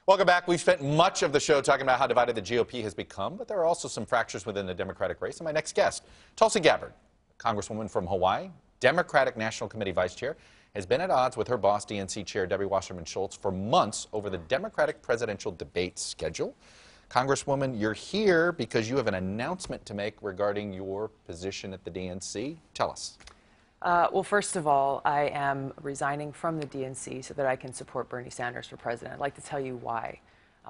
Welcome back. We've spent much of the show talking about how divided the GOP has become, but there are also some fractures within the Democratic race. And my next guest, Tulsi Gabbard, Congresswoman from Hawaii, Democratic National Committee Vice Chair, has been at odds with her boss, DNC Chair Debbie Wasserman Schultz, for months over the Democratic presidential debate schedule. Congresswoman, you're here because you have an announcement to make regarding your position at the DNC. Tell us. Well, first of all, I am resigning from the DNC so that I can support Bernie Sanders for president. I'd like to tell you why.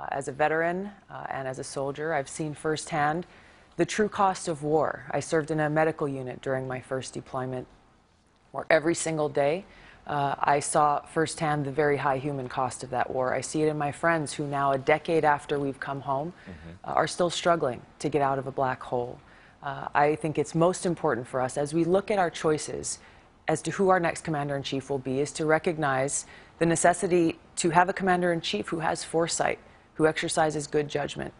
As a veteran and as a soldier, I've seen firsthand the true cost of war. I served in a medical unit during my first deployment, where every single day I saw firsthand the very high human cost of that war. I see it in my friends who now, a decade after we've come home, are still struggling to get out of a black hole. I think it's most important for us, as we look at our choices as to who our next commander-in-chief will be, is to recognize the necessity to have a commander-in-chief who has foresight, who exercises good judgment,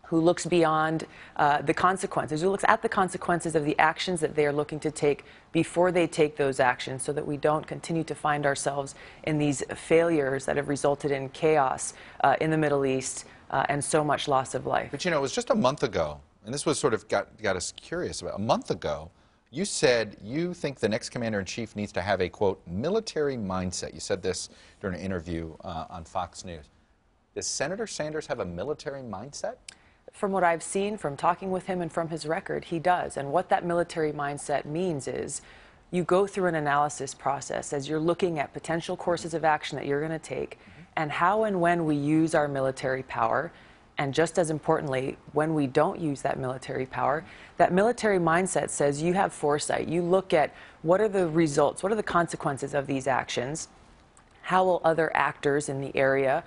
who looks beyond the consequences, who looks at the consequences of the actions that they are looking to take before they take those actions, so that we don't continue to find ourselves in these failures that have resulted in chaos in the Middle East and so much loss of life. But you know, it was just a month ago, and this was sort of got us curious about. A month ago, you said you think the next commander-in-chief needs to have a, quote, military mindset. You said this during an interview on Fox News. Does Senator Sanders have a military mindset? From what I've seen, from talking with him and from his record, he does. And what that military mindset means is you go through an analysis process as you're looking at potential courses of action that you're going to take, and how and when we use our military power. And just as importantly, when we don't use that military power, that military mindset says you have foresight. You look at what are the results, what are the consequences of these actions, how will other actors in the area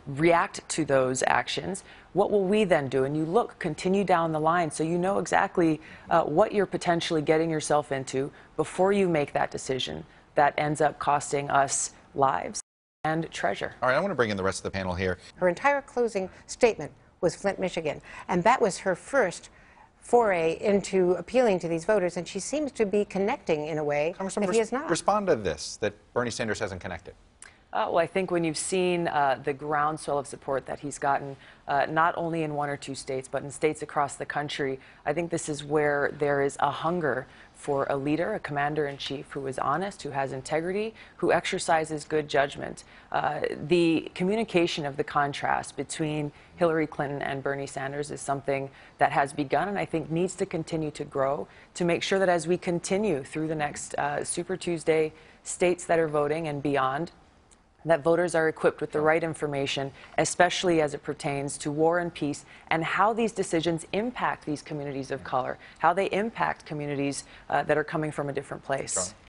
react to those actions, what will we then do? And you look, continue down the line so you know exactly what you're potentially getting yourself into before you make that decision that ends up costing us lives and treasure. All right, I want to bring in the rest of the panel here. Her entire closing statement was Flint, Michigan, and that was her first foray into appealing to these voters, and she seems to be connecting in a way that he is not. Respond to this, that Bernie Sanders hasn't connected. Well, I think when you've seen the groundswell of support that he's gotten, not only in one or two states, but in states across the country, I think this is where there is a hunger for a leader, a commander-in-chief who is honest, who has integrity, who exercises good judgment. The communication of the contrast between Hillary Clinton and Bernie Sanders is something that has begun and I think needs to continue to grow, to make sure that as we continue through the next Super Tuesday, states that are voting and beyond, that voters are equipped with the right information, especially as it pertains to war and peace, and how these decisions impact these communities of color, how they impact communities that are coming from a different place.